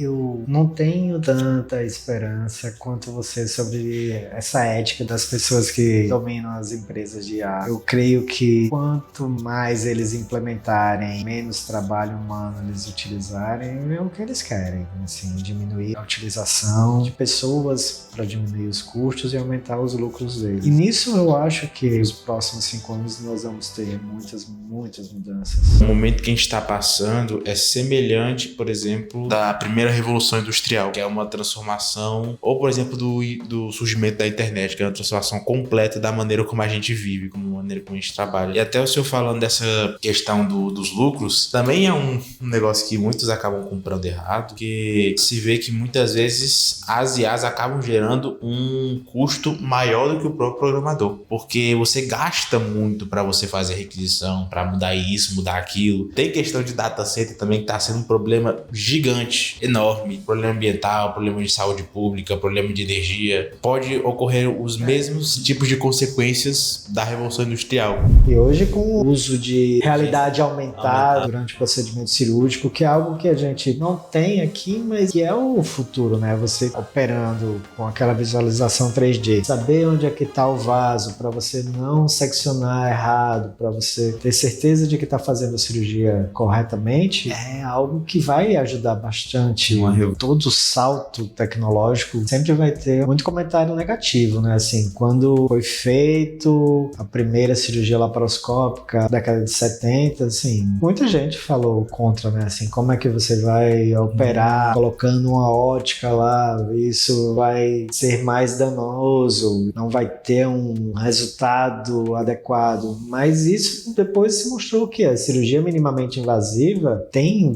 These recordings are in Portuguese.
Eu não tenho tanta esperança quanto você sobre essa ética das pessoas que dominam as empresas de IA. Eu creio que quanto mais eles implementarem, menos trabalho humano eles utilizarem, é o que eles querem, assim, diminuir a utilização de pessoas para diminuir os custos e aumentar os lucros deles. E nisso eu acho que nos próximos 5 anos nós vamos ter muitas mudanças. O momento que a gente está passando é semelhante, por exemplo, da primeira revolução industrial, que é uma transformação, ou por exemplo do surgimento da internet, que é uma transformação completa da maneira como a gente vive, como a maneira como a gente trabalha. E até o senhor falando dessa questão dos lucros, também é um negócio que muitos acabam comprando errado, porque se vê que muitas vezes as IAs acabam gerando um custo maior do que o próprio programador, porque você gasta muito para você fazer requisição, para mudar isso, mudar aquilo. Tem questão de data center também que está sendo um problema gigante, enorme. Problema ambiental, problema de saúde pública, problema de energia. Pode ocorrer os mesmos tipos de consequências da Revolução Industrial. E hoje com o uso de realidade aumentada durante o procedimento cirúrgico, que é algo que a gente não tem aqui, mas que é o futuro, né? Você operando com aquela visualização 3D, saber onde é que está o vaso, para você não seccionar errado, para você ter certeza de que está fazendo a cirurgia corretamente, é algo que vai ajudar bastante. Todo salto tecnológico sempre vai ter muito comentário negativo, né? Assim, quando foi feito a primeira cirurgia laparoscópica, década de 70, assim, muita gente falou contra, né? Assim, como é que você vai operar colocando uma ótica lá, isso vai ser mais danoso, não vai ter um resultado adequado. Mas isso depois se mostrou que a cirurgia minimamente invasiva tem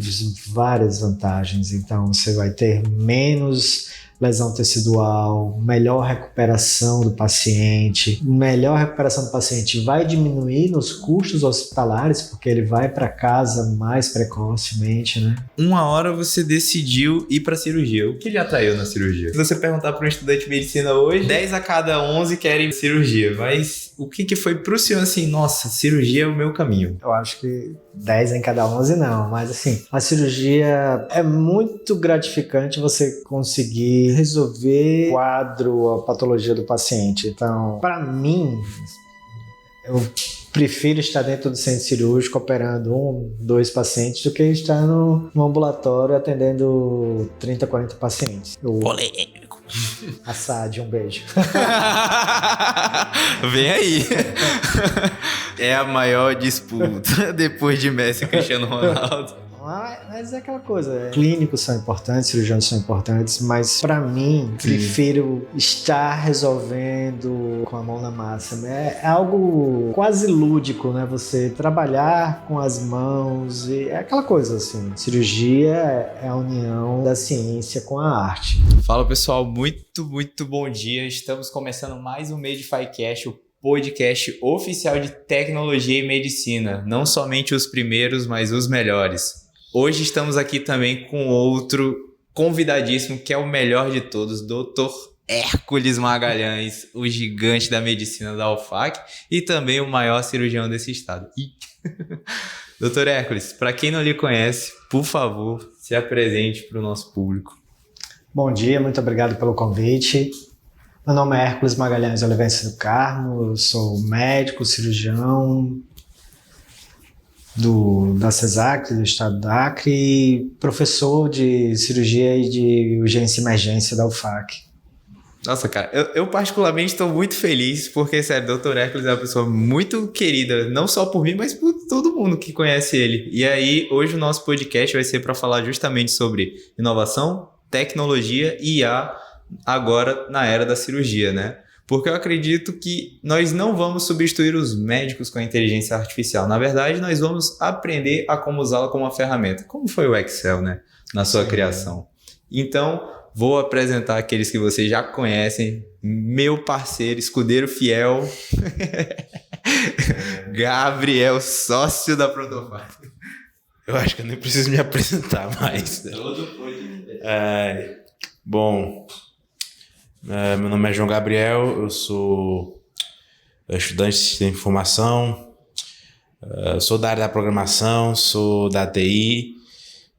várias vantagens. Então você vai ter menos lesão tecidual, melhor recuperação do paciente. Melhor recuperação do paciente vai diminuir nos custos hospitalares, porque ele vai para casa mais precocemente, né? Uma hora você decidiu ir para cirurgia. O que lhe atraiu na cirurgia? Se você perguntar para um estudante de medicina hoje, 10 a cada 11 querem cirurgia. Mas o que foi pro senhor assim, nossa, cirurgia é o meu caminho? Eu acho que 10 em cada 11 não, mas assim, a cirurgia é muito gratificante você conseguir resolver o quadro, a patologia do paciente. Então, para mim, eu prefiro estar dentro do centro cirúrgico operando 1, 2 pacientes do que estar no ambulatório atendendo 30, 40 pacientes. Polêmico. Assad, um beijo. Vem aí. É a maior disputa depois de Messi e Cristiano Ronaldo. Mas é aquela coisa, clínicos são importantes, cirurgiões são importantes, mas pra mim, prefiro estar resolvendo com a mão na massa. É algo quase lúdico, né? Você trabalhar com as mãos, e é aquela coisa assim, cirurgia é a união da ciência com a arte. Fala pessoal, muito bom dia. Estamos começando mais um MediFiCast, o podcast oficial de tecnologia e medicina. Não somente os primeiros, mas os melhores. Hoje estamos aqui também com outro convidadíssimo, que é o melhor de todos, Dr. Hércules Magalhães, o gigante da medicina da UFAC e também o maior cirurgião desse estado. Dr. Hércules, para quem não lhe conhece, por favor, se apresente para o nosso público. Bom dia, muito obrigado pelo convite. Meu nome é Hércules Magalhães Olivense do Carmo, eu sou médico, cirurgião da CESAC, do estado do Acre, e professor de cirurgia e de urgência e emergência da UFAC. Nossa, cara, eu particularmente estou muito feliz, porque, sério, o Dr. Hércules é uma pessoa muito querida, não só por mim, mas por todo mundo que conhece ele. E aí, hoje o nosso podcast vai ser para falar justamente sobre inovação, tecnologia e IA agora na era da cirurgia, né? Porque eu acredito que nós não vamos substituir os médicos com a inteligência artificial. Na verdade, nós vamos aprender a como usá-la como uma ferramenta. Como foi o Excel, né? Na sua criação. Então, vou apresentar aqueles que vocês já conhecem. Meu parceiro, escudeiro fiel. Gabriel, sócio da Protofarm. Eu acho que eu nem preciso me apresentar mais. Bom... meu nome é João Gabriel, eu sou estudante de sistema de informação, sou da área da programação, sou da TI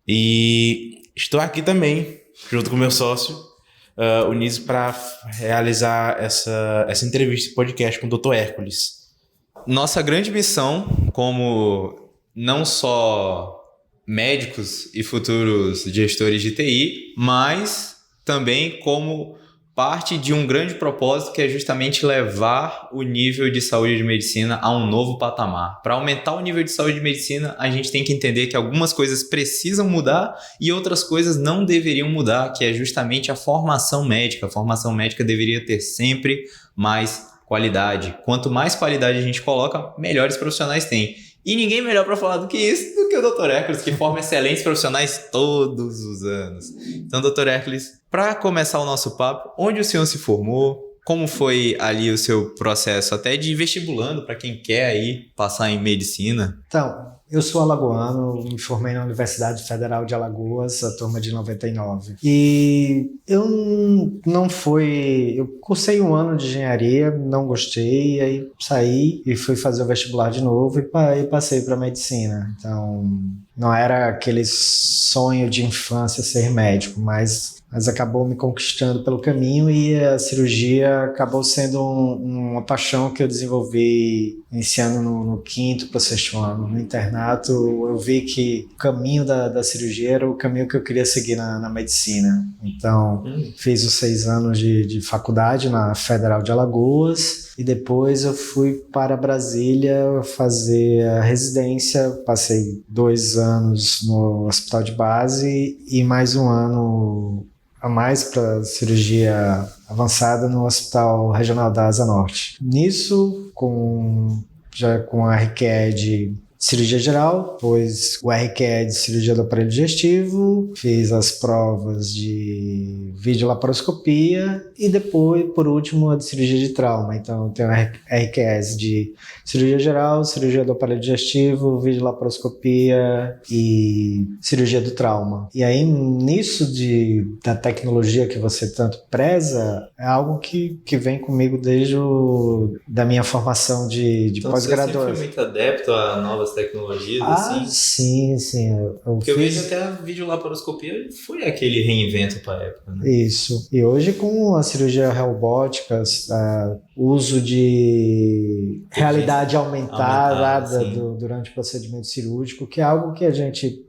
e estou aqui também, junto com meu sócio, unidos para realizar essa entrevista e podcast com o Dr. Hércules. Nossa grande missão, como não só médicos e futuros gestores de TI, mas também como parte de um grande propósito que é justamente levar o nível de saúde de medicina a um novo patamar. Para aumentar o nível de saúde de medicina, a gente tem que entender que algumas coisas precisam mudar e outras coisas não deveriam mudar, que é justamente a formação médica. A formação médica deveria ter sempre mais qualidade. Quanto mais qualidade a gente coloca, melhores profissionais tem. E ninguém melhor para falar do que isso do que o Dr. Hércules, que forma excelentes profissionais todos os anos. Então, Dr. Hércules, para começar o nosso papo, onde o senhor se formou? Como foi ali o seu processo até de vestibulando para quem quer aí passar em medicina? Então, eu sou alagoano, me formei na Universidade Federal de Alagoas, a turma de 99. E eu cursei um ano de engenharia, não gostei, aí saí e fui fazer o vestibular de novo e passei para medicina. Então, não era aquele sonho de infância ser médico, mas acabou me conquistando pelo caminho e a cirurgia acabou sendo uma paixão que eu desenvolvi iniciando no 5º para o 6º ano. No internato, eu vi que o caminho da cirurgia era o caminho que eu queria seguir na medicina. Então, fiz os 6 anos de faculdade na Federal de Alagoas e depois eu fui para Brasília fazer a residência. Passei 2 anos no hospital de base e mais um ano a mais para cirurgia avançada no Hospital Regional da Asa Norte. Nisso, já com a RQE de cirurgia geral, depois o RQE de cirurgia do aparelho digestivo, fiz as provas de videolaparoscopia e depois, por último, a de cirurgia de trauma. Então, eu tenho RQEs de cirurgia geral, cirurgia do aparelho digestivo, videolaparoscopia e cirurgia do trauma. E aí, nisso da tecnologia que você tanto preza, é algo que vem comigo desde da minha formação de então, pós-graduação. Você sempre foi muito adepto a novas tecnologias, assim? Sim. Porque eu vejo até a videolaparoscopia foi aquele reinvento para a época, né? Isso. E hoje com a cirurgia robótica, uso de realidade aumentada durante o procedimento cirúrgico, que é algo que a gente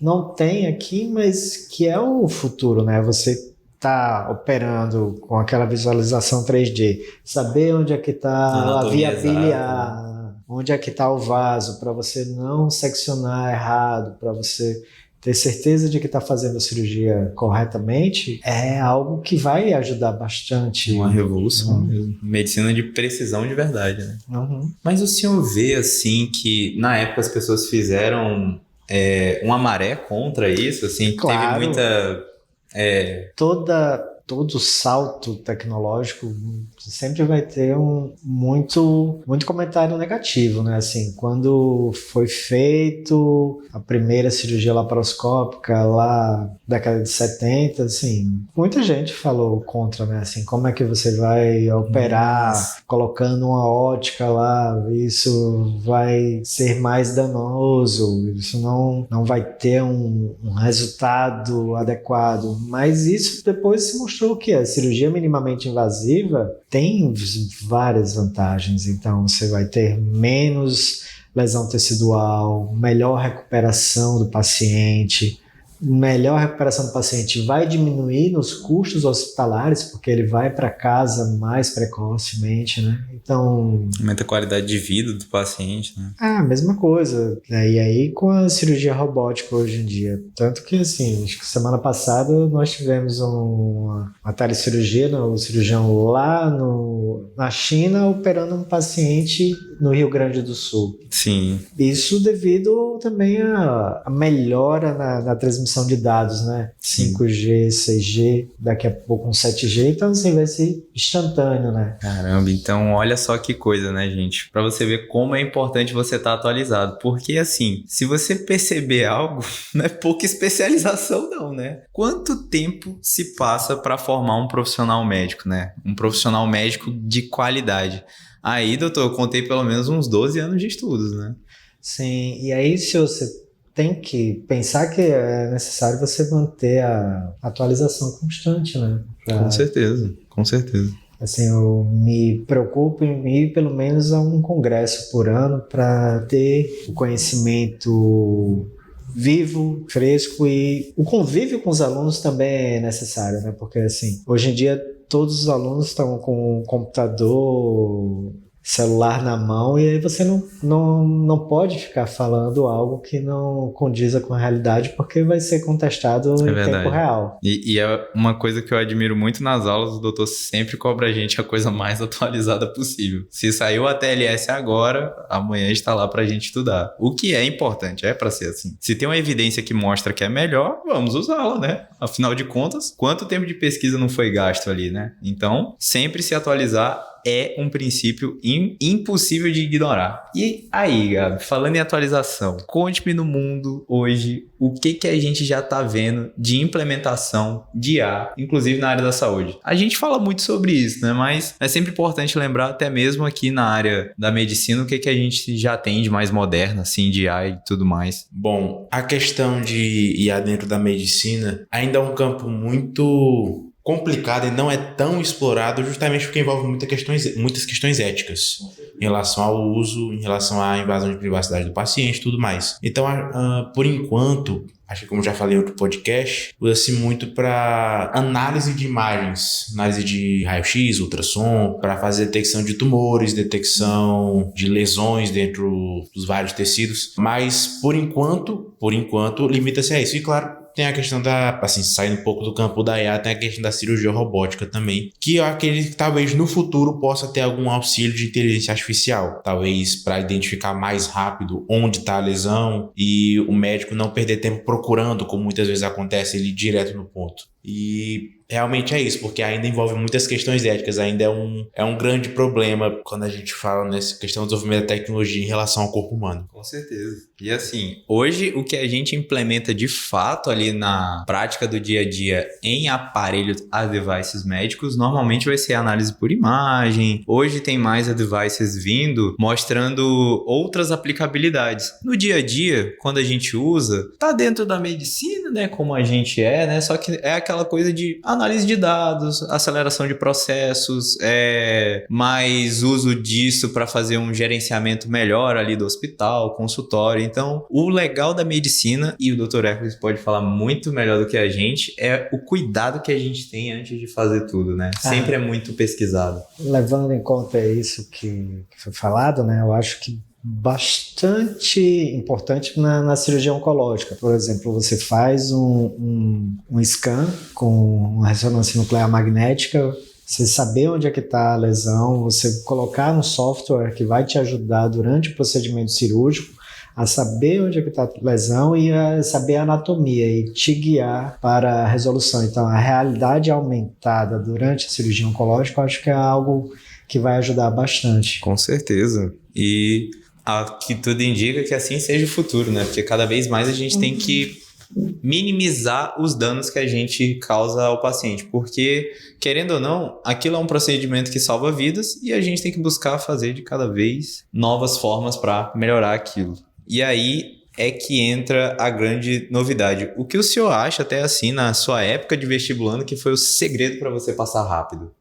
não tem aqui, mas que é o futuro, né? Você tá operando com aquela visualização 3D, saber onde é que está a via biliar, onde é que está o vaso, para você não seccionar errado, para você ter certeza de que está fazendo a cirurgia corretamente, é algo que vai ajudar bastante. Uma revolução mesmo. Medicina de precisão de verdade, né? Uhum. Mas o senhor vê, assim, que na época as pessoas fizeram uma maré contra isso, assim, claro. Teve muita... Todo salto tecnológico sempre vai ter muito comentário negativo, né? Assim, quando foi feito a primeira cirurgia laparoscópica lá na década de 70, assim, muita gente falou contra, né? Assim, como é que você vai operar colocando uma ótica lá? Isso vai ser mais danoso, isso não vai ter um resultado adequado. Mas isso depois se mostrou que a cirurgia minimamente invasiva tem várias vantagens. Então, você vai ter menos lesão tecidual, melhor recuperação do paciente. Melhor recuperação do paciente vai diminuir nos custos hospitalares, porque ele vai para casa mais precocemente, né? Então... aumenta a qualidade de vida do paciente, né? Mesma coisa. E aí com a cirurgia robótica hoje em dia. Tanto que, assim, acho que semana passada nós tivemos uma telecirurgia, o cirurgião lá na China operando um paciente no Rio Grande do Sul. Sim. Isso devido também à melhora na transmissão de dados, né? 5G, 6G, daqui a pouco um 7G, então assim, vai ser instantâneo, né? Caramba, então olha só que coisa, né, gente? Pra você ver como é importante você estar atualizado. Porque assim, se você perceber algo, não é pouca especialização não, né? Quanto tempo se passa pra formar um profissional médico, né? Um profissional médico de qualidade. Aí, doutor, eu contei pelo menos uns 12 anos de estudos, né? Sim, e aí se você tem que pensar que é necessário você manter a atualização constante, né? Com certeza, com certeza. Assim, eu me preocupo em ir pelo menos a um congresso por ano para ter o conhecimento vivo, fresco, e o convívio com os alunos também é necessário, né? Porque assim, hoje em dia todos os alunos estão com um computador, celular na mão, e aí você não pode ficar falando algo que não condiza com a realidade, porque vai ser contestado em tempo real. E é uma coisa que eu admiro muito nas aulas, o doutor sempre cobra a gente a coisa mais atualizada possível. Se saiu a TLS agora, amanhã está lá pra gente estudar. O que é importante, é pra ser assim. Se tem uma evidência que mostra que é melhor, vamos usá-la, né? Afinal de contas, quanto tempo de pesquisa não foi gasto ali, né? Então, sempre se atualizar é um princípio impossível de ignorar. E aí, Gabi, falando em atualização, conte-me no mundo hoje o que a gente já está vendo de implementação de IA, inclusive na área da saúde. A gente fala muito sobre isso, né? Mas é sempre importante lembrar, até mesmo aqui na área da medicina, o que a gente já tem de mais moderno, assim, de IA e tudo mais. Bom, a questão de IA dentro da medicina ainda é um campo muito complicado e não é tão explorado, justamente porque envolve muitas questões éticas em relação ao uso, em relação à invasão de privacidade do paciente e tudo mais. Então, por enquanto, acho que como já falei em outro podcast, usa-se muito para análise de imagens, análise de raio-x, ultrassom, para fazer detecção de tumores, detecção de lesões dentro dos vários tecidos, mas por enquanto, limita-se a isso. E claro, tem a questão saindo um pouco do campo da IA, tem a questão da cirurgia robótica também, que eu acredito que talvez no futuro possa ter algum auxílio de inteligência artificial, talvez para identificar mais rápido onde está a lesão e o médico não perder tempo procurando, como muitas vezes acontece, ele direto no ponto. E realmente é isso, porque ainda envolve muitas questões éticas, ainda é um grande problema quando a gente fala nessa questão do desenvolvimento da tecnologia em relação ao corpo humano. Com certeza. E assim, hoje o que a gente implementa de fato ali na prática do dia a dia em aparelhos a devices médicos, normalmente vai ser análise por imagem. Hoje tem mais a devices vindo mostrando outras aplicabilidades. No dia a dia, quando a gente usa, tá dentro da medicina, né, como a gente né, só que é aquela coisa de análise de dados, aceleração de processos, mais uso disso para fazer um gerenciamento melhor ali do hospital, consultório. Então, o legal da medicina, e o Dr. Hércules pode falar muito melhor do que a gente, é o cuidado que a gente tem antes de fazer tudo, né? Sempre é muito pesquisado. Levando em conta isso que foi falado, né? Eu acho que bastante importante na cirurgia oncológica. Por exemplo, você faz um scan com uma ressonância nuclear magnética, você saber onde é que está a lesão, você colocar no software que vai te ajudar durante o procedimento cirúrgico a saber onde é que está a lesão e a saber a anatomia e te guiar para a resolução. Então, a realidade aumentada durante a cirurgia oncológica, eu acho que é algo que vai ajudar bastante. Com certeza. E que tudo indica que assim seja o futuro, né? Porque cada vez mais a gente tem que minimizar os danos que a gente causa ao paciente, porque, querendo ou não, aquilo é um procedimento que salva vidas e a gente tem que buscar fazer de cada vez novas formas para melhorar aquilo. E aí é que entra a grande novidade. O que o senhor acha, até assim, na sua época de vestibulando, que foi o segredo para você passar rápido?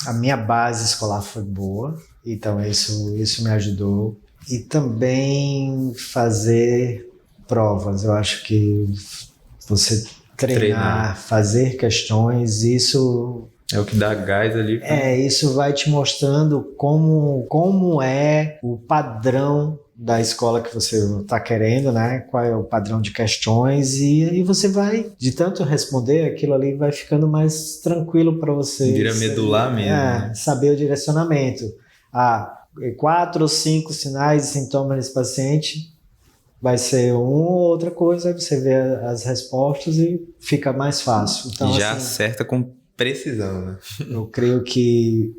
A minha base escolar foi boa, então isso me ajudou. E também fazer provas. Eu acho que você treinar, fazer questões, isso é o que dá gás ali. Isso vai te mostrando como é o padrão da escola que você está querendo, né? Qual é o padrão de questões, e aí você vai, de tanto responder, aquilo ali vai ficando mais tranquilo para você. Vira medular mesmo. Né? Saber o direcionamento. 4 ou 5 sinais e sintomas desse paciente, vai ser uma ou outra coisa, aí você vê as respostas e fica mais fácil. Então, já acerta com precisão, né? Eu creio que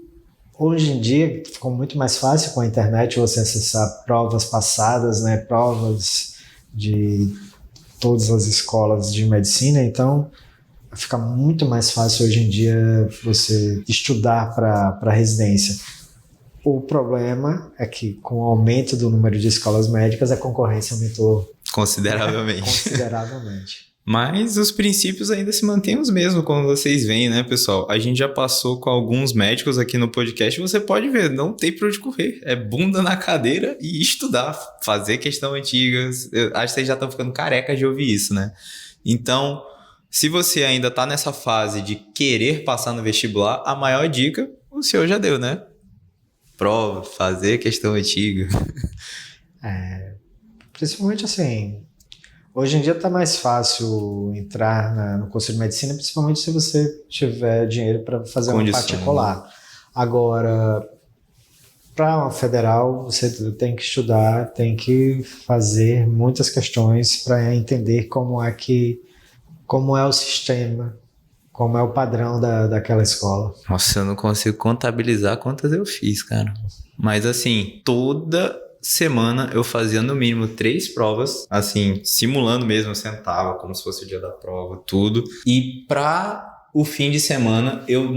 hoje em dia ficou muito mais fácil com a internet você acessar provas passadas, né? Provas de todas as escolas de medicina, então fica muito mais fácil hoje em dia você estudar para residência. O problema é que com o aumento do número de escolas médicas, a concorrência aumentou consideravelmente. Mas os princípios ainda se mantêm os mesmos, como vocês veem, né, pessoal? A gente já passou com alguns médicos aqui no podcast, você pode ver, não tem pra onde correr. É bunda na cadeira e estudar, fazer questão antiga. Eu acho que vocês já estão ficando carecas de ouvir isso, né? Então, se você ainda tá nessa fase de querer passar no vestibular, a maior dica o senhor já deu, né? Prova, fazer questão antiga. Principalmente assim, hoje em dia tá mais fácil entrar no curso de medicina, principalmente se você tiver dinheiro para fazer uma particular. Agora, para uma federal, você tem que estudar, tem que fazer muitas questões para entender como é o sistema, como é o padrão daquela escola. Nossa, eu não consigo contabilizar quantas eu fiz, cara. Mas assim, toda semana eu fazia no mínimo 3 provas, assim, simulando mesmo, eu sentava como se fosse o dia da prova, tudo. E pra o fim de semana, eu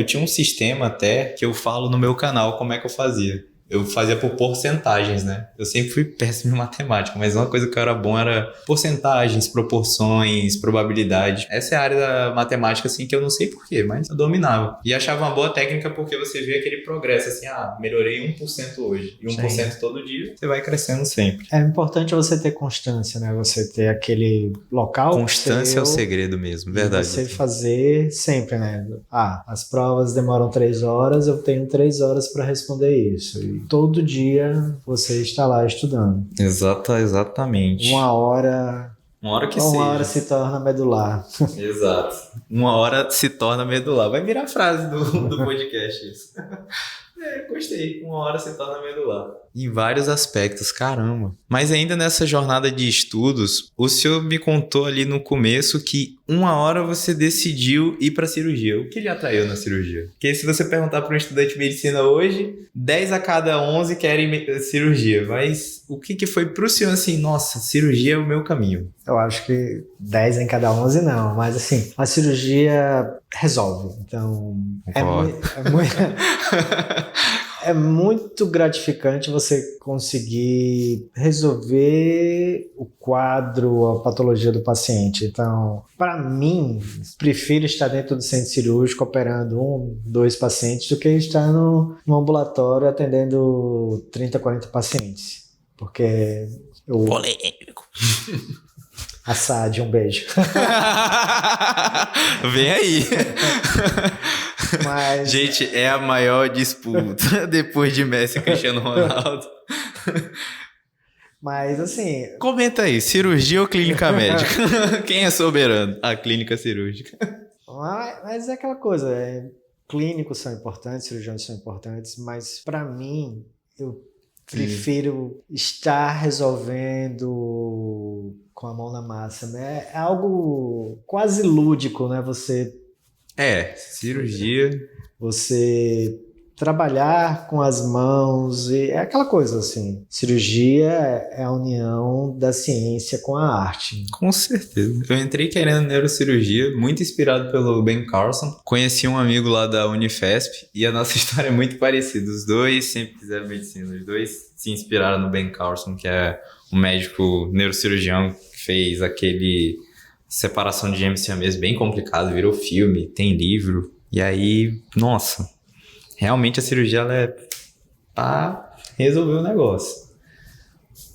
tinha um sistema até que eu falo no meu canal como é que eu fazia. Eu fazia por porcentagens, né? Eu sempre fui péssimo em matemática, mas uma coisa que eu era bom era porcentagens, proporções, probabilidade. Essa é a área da matemática, assim, que eu não sei porquê, mas eu dominava. E achava uma boa técnica porque você vê aquele progresso, assim, melhorei 1% hoje. E 1% Sim. todo dia, você vai crescendo sempre. É importante você ter constância, né? Você ter aquele local... Constância é o segredo mesmo, verdade. Você fazer sempre, né? As provas demoram 3 horas, eu tenho 3 horas para responder isso. E todo dia você está lá estudando. Exatamente. Uma hora se torna medular. Exato. 1 hora se torna medular. Vai virar a frase do podcast isso. Gostei. 1 hora se torna medular. Em vários aspectos, caramba. Mas ainda nessa jornada de estudos, o senhor me contou ali no começo que 1 hora você decidiu ir pra cirurgia. O que lhe atraiu na cirurgia? Porque se você perguntar para um estudante de medicina hoje, 10 a cada 11 querem cirurgia. Mas o que foi pro senhor assim, nossa, cirurgia é o meu caminho? Eu acho que 10 em cada 11 não, mas assim, a cirurgia resolve. Então, é muito gratificante você conseguir resolver o quadro, a patologia do paciente. Então, para mim, prefiro estar dentro do centro cirúrgico operando 1, 2 pacientes do que estar no ambulatório atendendo 30, 40 pacientes. Porque polêmico. Assad, um beijo. Vem aí. Mas... Gente, é a maior disputa depois de Messi e Cristiano Ronaldo. Mas assim... Comenta aí, cirurgia ou clínica médica? Quem é soberano? A clínica cirúrgica. Mas é aquela coisa, clínicos são importantes, cirurgiões são importantes, mas para mim, eu prefiro estar resolvendo com a mão na massa, né? É algo quase lúdico, né? Cirurgia. Você trabalhar com as mãos, e é aquela coisa assim, cirurgia é a união da ciência com a arte. Com certeza. Eu entrei querendo neurocirurgia, muito inspirado pelo Ben Carson. Conheci um amigo lá da Unifesp e a nossa história é muito parecida. Os dois sempre fizeram medicina, os dois se inspiraram no Ben Carson, que é um médico neurocirurgião que fez aquele separação de gêmeos siameses bem complicado, virou filme, tem livro. E aí, nossa, realmente a cirurgia ela é pra resolver o negócio.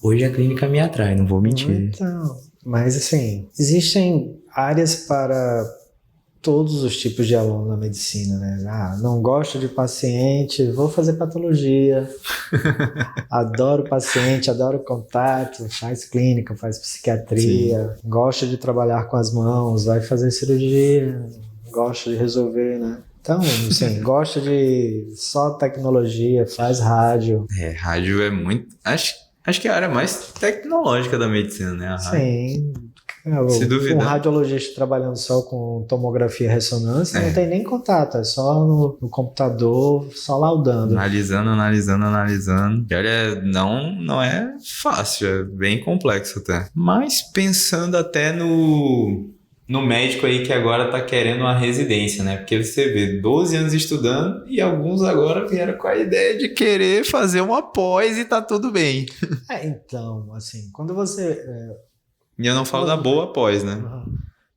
Hoje a clínica me atrai, não vou mentir. Então, mas assim, existem áreas para todos os tipos de aluno na medicina, né? Não gosto de paciente, vou fazer patologia. Adoro paciente, adoro contato, faz clínica, faz psiquiatria. Sim. Gosto de trabalhar com as mãos, vai fazer cirurgia, gosto de resolver, né? Então, assim, gosto de só tecnologia, faz rádio. Rádio é muito... Acho que é a área mais tecnológica da medicina, né? A rádio. Sim. Se duvidar. Um radiologista trabalhando só com tomografia e ressonância não tem nem contato, é só no computador, só laudando. Analisando. E olha, não é fácil, é bem complexo até. Mas pensando até no médico aí que agora tá querendo uma residência, né? Porque você vê 12 anos estudando e alguns agora vieram com a ideia de querer fazer uma pós e tá tudo bem. Então, assim, quando você... E eu não falo da boa pós, né?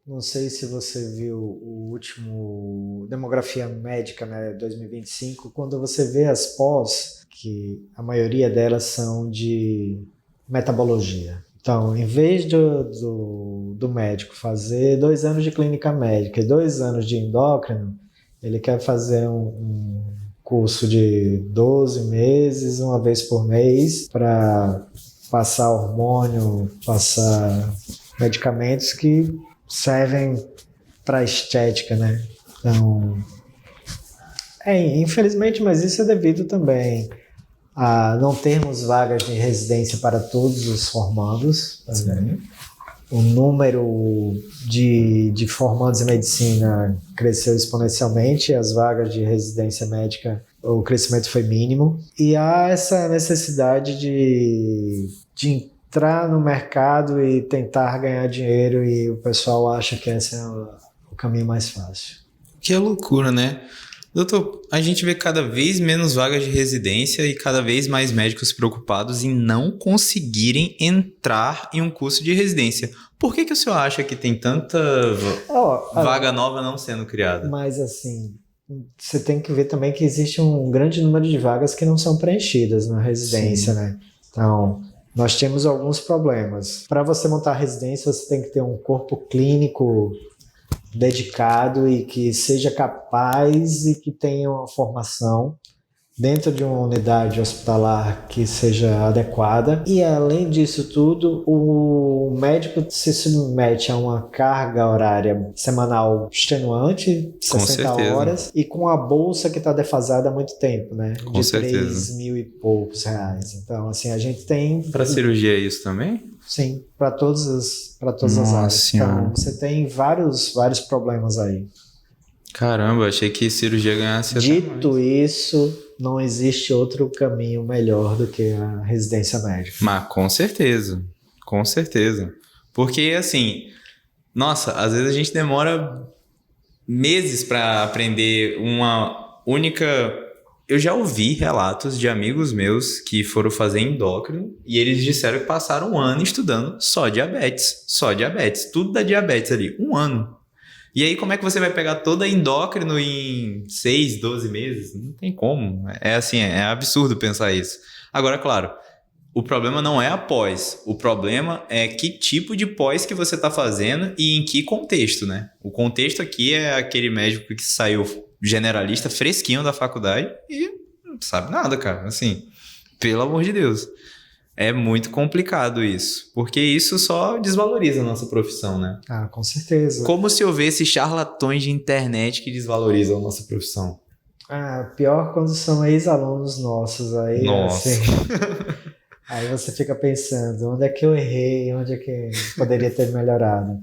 Não sei se você viu o último Demografia Médica, né, 2025, quando você vê as pós, que a maioria delas são de metabologia. Então, em vez do médico fazer 2 anos de clínica médica e 2 anos de endócrino, ele quer fazer um curso de 12 meses, uma vez por mês, para passar hormônio, passar medicamentos que servem para estética, né? Então, infelizmente, mas isso é devido também a não termos vagas de residência para todos os formandos. O número de formandos em medicina cresceu exponencialmente, as vagas de residência médica, o crescimento foi mínimo. E há essa necessidade de entrar no mercado e tentar ganhar dinheiro, e o pessoal acha que esse é o caminho mais fácil. Que loucura, né? Doutor, a gente vê cada vez menos vagas de residência e cada vez mais médicos preocupados em não conseguirem entrar em um curso de residência. Por que o senhor acha que tem tanta vaga nova não sendo criada? Mas assim, você tem que ver também que existe um grande número de vagas que não são preenchidas na residência, né? Então, nós temos alguns problemas. Para você montar a residência, você tem que ter um corpo clínico dedicado e que seja capaz e que tenha uma formação dentro de uma unidade hospitalar que seja adequada. E além disso tudo, o médico se submete a uma carga horária semanal extenuante, 60 horas, e com a bolsa que está defasada há muito tempo, né? De 3 mil e poucos reais. Então, assim, a gente tem... Para cirurgia é isso também? Sim, para todas as áreas. Senhora. Então, você tem vários problemas aí. Caramba, achei que cirurgia ganhasse até Dito mais. isso, não existe outro caminho melhor do que a residência médica. Mas com certeza. Porque, assim, nossa, às vezes a gente demora meses para aprender uma única... Eu já ouvi relatos de amigos meus que foram fazer endócrino e eles disseram que passaram 1 ano estudando só diabetes. Tudo da diabetes ali, 1 ano. E aí como é que você vai pegar toda endócrino em 6, 12 meses? Não tem como. É assim, é absurdo pensar isso. Agora, claro, o problema não é a pós. O problema é que tipo de pós que você está fazendo e em que contexto, né? O contexto aqui é aquele médico que saiu generalista, fresquinho da faculdade e não sabe nada, cara. Assim, pelo amor de Deus. É muito complicado isso, porque isso só desvaloriza a nossa profissão, né? Ah, com certeza. Como se houvesse charlatões de internet que desvalorizam a nossa profissão. Ah, pior quando são ex-alunos nossos aí. Nossa. Assim, aí você fica pensando, onde é que eu errei, onde é que poderia ter melhorado.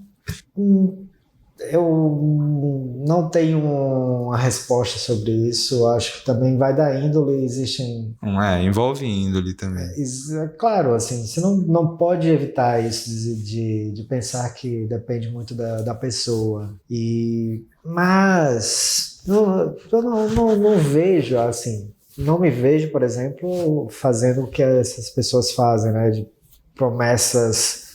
Eu não tenho uma resposta sobre isso. Acho que também vai da índole. Existem... envolve índole também. Claro, assim, você não pode evitar isso de pensar que depende muito da pessoa. Mas eu não vejo, assim, não me vejo, por exemplo, fazendo o que essas pessoas fazem, né? De promessas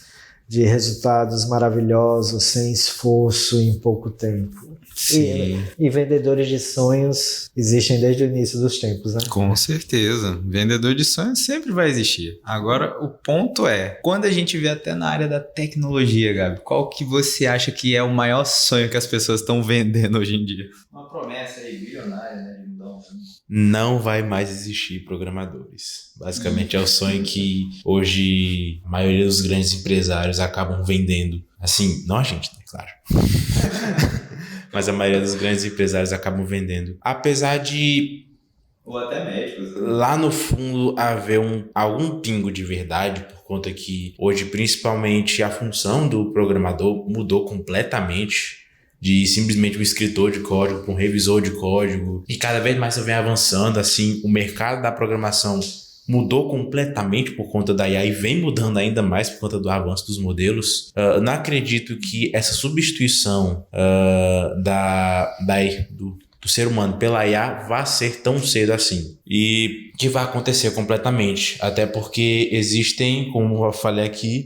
de resultados maravilhosos, sem esforço, em pouco tempo. Sim. E vendedores de sonhos existem desde o início dos tempos, né? Com certeza. Vendedor de sonhos sempre vai existir. Agora, o ponto é, quando a gente vê até na área da tecnologia, Gabi, qual que você acha que é o maior sonho que as pessoas estão vendendo hoje em dia? Uma promessa aí, bilionária, né? Não vai mais existir programadores. Basicamente é o sonho que hoje a maioria dos grandes empresários acabam vendendo. Assim, não a gente, né? Claro. Mas a maioria dos grandes empresários acabam vendendo. Apesar de... Ou até médicos. Né? Lá no fundo haver algum pingo de verdade, por conta que hoje principalmente a função do programador mudou completamente. De simplesmente um escritor de código para um revisor de código. E cada vez mais vem avançando, assim, o mercado da programação mudou completamente por conta da IA e vem mudando ainda mais por conta do avanço dos modelos. Não acredito que essa substituição do ser humano pela IA vá ser tão cedo assim. E que vai acontecer completamente. Até porque existem, como eu falei aqui,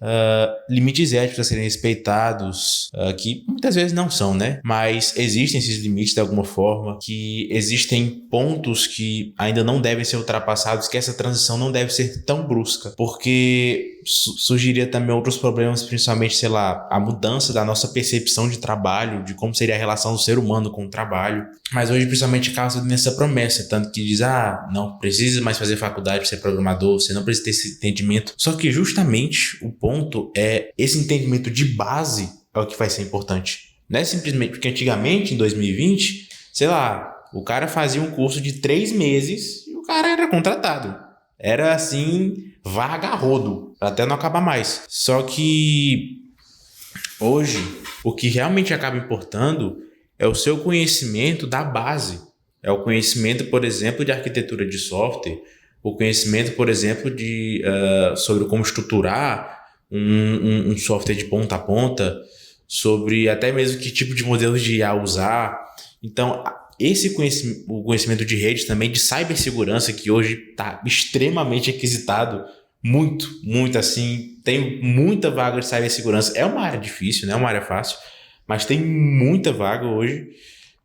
limites éticos a serem respeitados, que muitas vezes não são, né? Mas existem esses limites de alguma forma, que existem pontos que ainda não devem ser ultrapassados, que essa transição não deve ser tão brusca. Porque surgiria também outros problemas, principalmente, sei lá, a mudança da nossa percepção de trabalho, de como seria a relação do ser humano com o trabalho. Mas hoje, principalmente, causa nessa promessa, tanto que diz, não precisa mais fazer faculdade para ser programador, você não precisa ter esse entendimento. Só que justamente o ponto é esse entendimento de base é o que vai ser importante. Não é simplesmente porque antigamente, em 2020, sei lá, o cara fazia um curso de 3 meses e o cara era contratado. Era assim, vaga a rodo, até não acabar mais. Só que hoje, o que realmente acaba importando é o seu conhecimento da base. É o conhecimento, por exemplo, de arquitetura de software, o conhecimento, por exemplo, sobre como estruturar um software de ponta a ponta, sobre até mesmo que tipo de modelos de IA usar. Então, o conhecimento de rede também, de cibersegurança, que hoje está extremamente requisitado, muito assim, tem muita vaga de cibersegurança. É uma área difícil, não é uma área fácil, mas tem muita vaga hoje.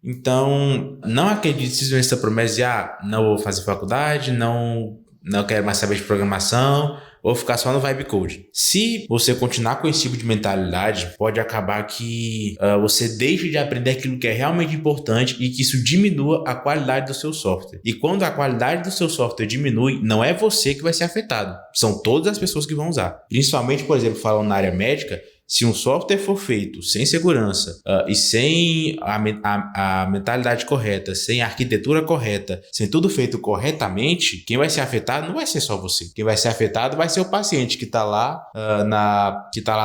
Então, não acredite nessa promessa de não vou fazer faculdade, não quero mais saber de programação, vou ficar só no vibe coding. Se você continuar com esse tipo de mentalidade, pode acabar que você deixe de aprender aquilo que é realmente importante e que isso diminua a qualidade do seu software. E quando a qualidade do seu software diminui, não é você que vai ser afetado, são todas as pessoas que vão usar. Principalmente, por exemplo, falando na área médica, se um software for feito sem segurança e sem a mentalidade correta, sem a arquitetura correta, sem tudo feito corretamente, quem vai ser afetado não vai ser só você. Quem vai ser afetado vai ser o paciente que está lá,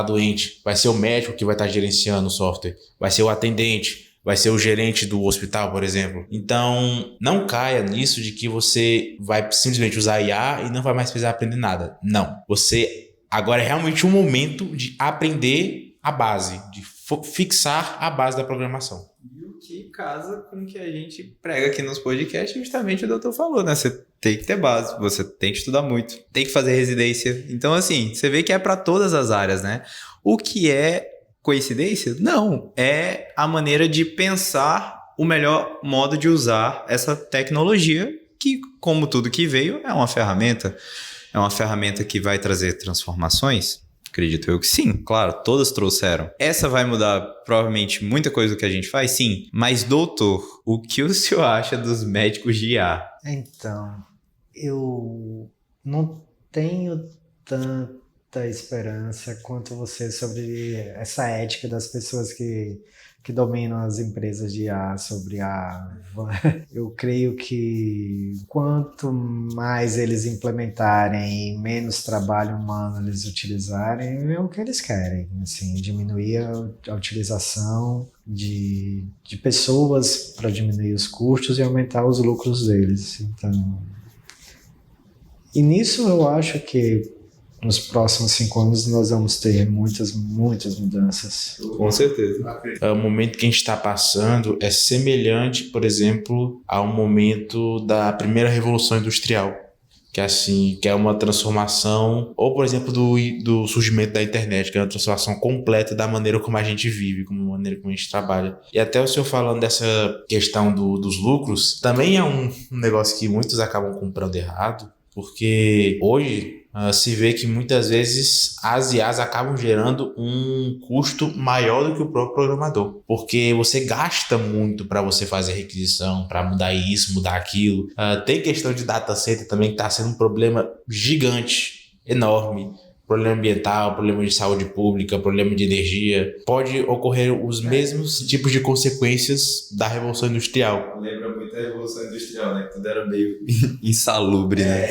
doente, vai ser o médico que vai estar gerenciando o software, vai ser o atendente, vai ser o gerente do hospital, por exemplo. Então, não caia nisso de que você vai simplesmente usar IA e não vai mais precisar aprender nada. Não. Agora é realmente um momento de aprender a base, de fixar a base da programação. E o que casa com o que a gente prega aqui nos podcasts, justamente o doutor falou, né? Você tem que ter base, você tem que estudar muito, tem que fazer residência. Então, assim, você vê que é para todas as áreas, né? O que é coincidência? Não, é a maneira de pensar o melhor modo de usar essa tecnologia, que, como tudo que veio, é uma ferramenta. É uma ferramenta que vai trazer transformações? Acredito eu que sim. Claro, todas trouxeram. Essa vai mudar provavelmente muita coisa do que a gente faz? Sim. Mas, doutor, o que o senhor acha dos médicos de IA? Então, eu não tenho tanta esperança quanto você sobre essa ética das pessoas que dominam as empresas de IA sobre eu creio que quanto mais eles implementarem e menos trabalho humano eles utilizarem, é o que eles querem, assim, diminuir a utilização de pessoas para diminuir os custos e aumentar os lucros deles. Então, e nisso eu acho que nos próximos 5 anos nós vamos ter muitas mudanças. Com certeza. O momento que a gente está passando é semelhante, por exemplo, ao momento da primeira revolução industrial, que é uma transformação, ou por exemplo do surgimento da internet, que é uma transformação completa da maneira como a gente vive, como a maneira como a gente trabalha. E até o senhor falando dessa questão dos lucros, também é um negócio que muitos acabam comprando errado, porque hoje se vê que muitas vezes as IAs acabam gerando um custo maior do que o próprio programador, porque você gasta muito para você fazer requisição, para mudar isso, mudar aquilo. Tem questão de data center também, que está sendo um problema gigante, enorme. Problema ambiental, problema de saúde pública, problema de energia. Pode ocorrer os mesmos tipos de consequências da Revolução Industrial. Lembra muito a Revolução Industrial, né? Que tudo era meio insalubre, né?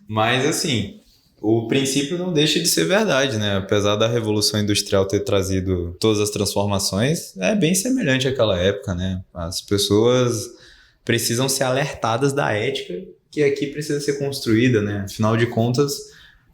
Mas, assim, o princípio não deixa de ser verdade, né? Apesar da Revolução Industrial ter trazido todas as transformações, é bem semelhante àquela época, né? As pessoas precisam ser alertadas da ética que aqui precisa ser construída, né? Afinal de contas,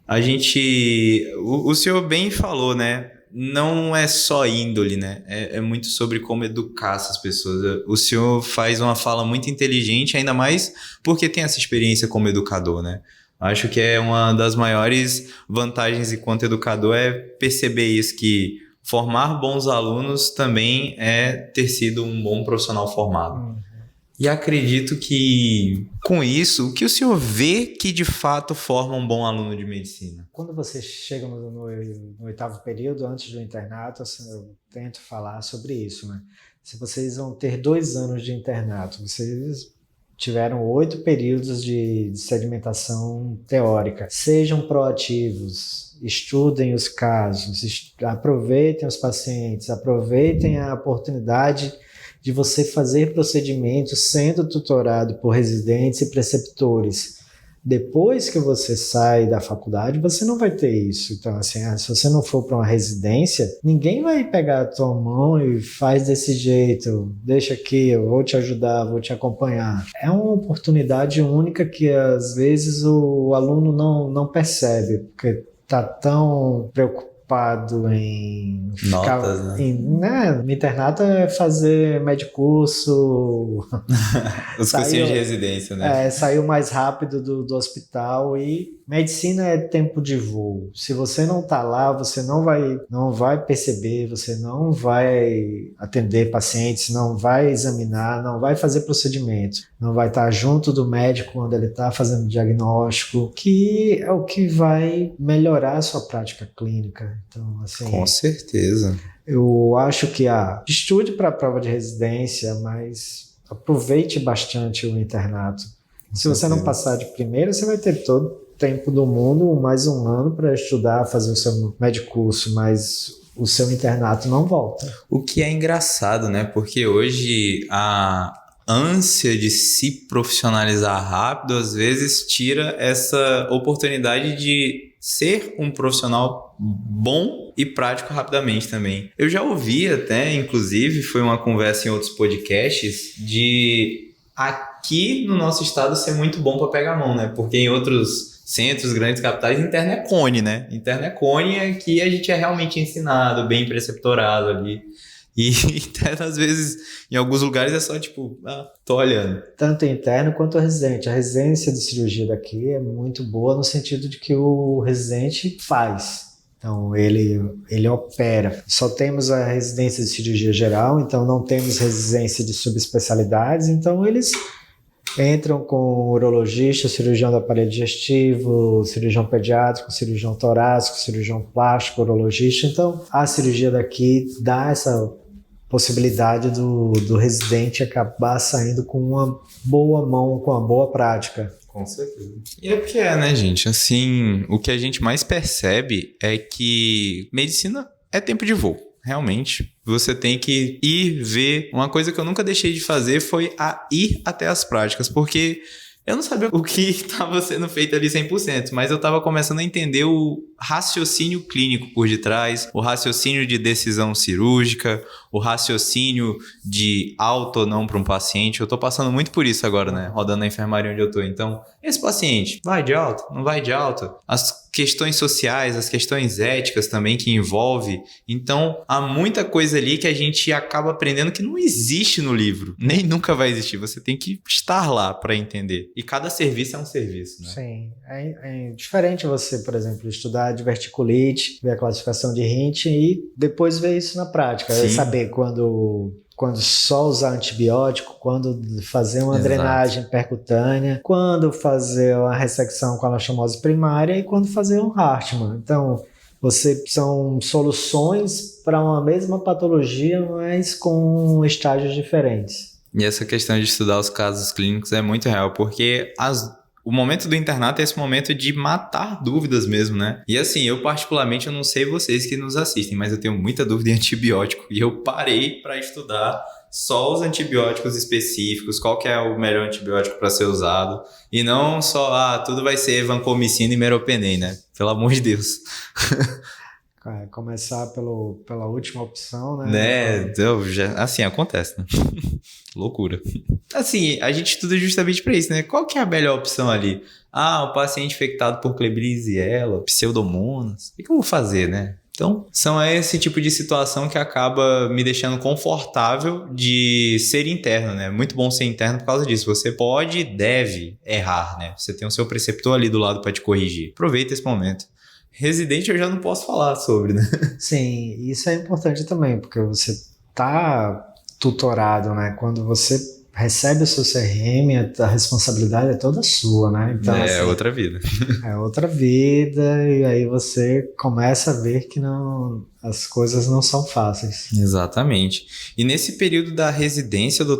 a gente... O senhor bem falou, né? Não é só índole, né? É muito sobre como educar essas pessoas. O senhor faz uma fala muito inteligente, ainda mais porque tem essa experiência como educador, né? Acho que é uma das maiores vantagens enquanto educador é perceber isso, que formar bons alunos também é ter sido um bom profissional formado. E acredito que, com isso, o que o senhor vê que de fato forma um bom aluno de medicina? Quando você chega no 8º período, antes do internato, assim, eu tento falar sobre isso, né? Se vocês vão ter 2 anos de internato, vocês tiveram 8 períodos de sedimentação teórica. Sejam proativos, estudem os casos, aproveitem os pacientes, aproveitem a oportunidade de você fazer procedimentos sendo tutorado por residentes e preceptores. Depois que você sai da faculdade, você não vai ter isso. Então, assim, se você não for para uma residência, ninguém vai pegar a tua mão e faz desse jeito, deixa aqui, eu vou te ajudar, vou te acompanhar. É uma oportunidade única que, às vezes, o aluno não percebe, porque está tão preocupado em ficar... Notas, né? No internato é fazer medicurso... Os cursinhos de residência, né? Saiu mais rápido do hospital. E medicina é tempo de voo. Se você não está lá, você não vai perceber, você não vai atender pacientes, não vai examinar, não vai fazer procedimento, não vai estar junto do médico quando ele está fazendo diagnóstico, que é o que vai melhorar a sua prática clínica. Então, assim, com certeza. Eu acho que estude para a prova de residência, mas aproveite bastante o internato. Se você não passar de primeira, você vai ter todo o tempo do mundo, mais um ano para estudar, fazer o seu medicurso, mas o seu internato não volta. O que é engraçado, né? Porque hoje a ânsia de se profissionalizar rápido, às vezes, tira essa oportunidade de ser um profissional bom e prático rapidamente também. Eu já ouvi até, inclusive, foi uma conversa em outros podcasts, de aqui no nosso estado ser muito bom para pegar a mão, né? Porque em outros centros, grandes capitais, interna é cone, né? Interna é cone, aqui a gente é realmente ensinado, bem preceptorado ali. E interno, às vezes, em alguns lugares é só tipo, tô olhando. Tanto interno quanto o residente. A residência de cirurgia daqui é muito boa no sentido de que o residente faz. Então, ele opera. Só temos a residência de cirurgia geral, então não temos residência de subespecialidades. Então, eles entram com urologista, cirurgião do aparelho digestivo, cirurgião pediátrico, cirurgião torácico, cirurgião plástico, urologista. Então, a cirurgia daqui dá essa possibilidade do residente acabar saindo com uma boa mão, com uma boa prática. Com certeza. E é porque né, gente? Assim, o que a gente mais percebe é que medicina é tempo de voo. Realmente, você tem que ir ver. Uma coisa que eu nunca deixei de fazer foi ir até as práticas, porque eu não sabia o que estava sendo feito ali 100%, mas eu estava começando a entender o raciocínio clínico por detrás, o raciocínio de decisão cirúrgica, o raciocínio de alta ou não para um paciente. Eu estou passando muito por isso agora, né? Rodando na enfermaria onde eu estou. Então, esse paciente vai de alta? Não vai de alta? As questões sociais, as questões éticas também que envolve. Então, há muita coisa ali que a gente acaba aprendendo que não existe no livro. Nem nunca vai existir. Você tem que estar lá para entender. E cada serviço é um serviço, né? Sim. É diferente você, por exemplo, estudar diverticulite, ver a classificação de Hint e depois ver isso na prática. Sim. Saber quando só usar antibiótico, quando fazer uma drenagem percutânea, quando fazer uma ressecção com a anastomose primária e quando fazer um Hartmann. Então, são soluções para uma mesma patologia, mas com estágios diferentes. E essa questão de estudar os casos clínicos é muito real, porque o momento do internato é esse momento de matar dúvidas mesmo, né? E assim, eu particularmente, eu não sei vocês que nos assistem, mas eu tenho muita dúvida em antibiótico e eu parei para estudar só os antibióticos específicos, qual que é o melhor antibiótico para ser usado e não só, tudo vai ser vancomicina e meropenem, né? Pelo amor de Deus. Começar pela última opção, né? Né? Assim, acontece, né? Loucura. Assim, a gente estuda justamente para isso, né? Qual que é a melhor opção ali? O paciente infectado por Klebsiella, Pseudomonas. O que eu vou fazer, né? Então, são esse tipo de situação que acaba me deixando confortável de ser interno, né? Muito bom ser interno por causa disso. Você pode e deve errar, né? Você tem o seu preceptor ali do lado para te corrigir. Aproveita esse momento. Residente eu já não posso falar sobre, né? Sim, isso é importante também, porque você tá tutorado, né? Quando você recebe o seu CRM, a responsabilidade é toda sua, né? Então, É outra vida. É outra vida, e aí você começa a ver que as coisas não são fáceis. Exatamente. E nesse período da residência,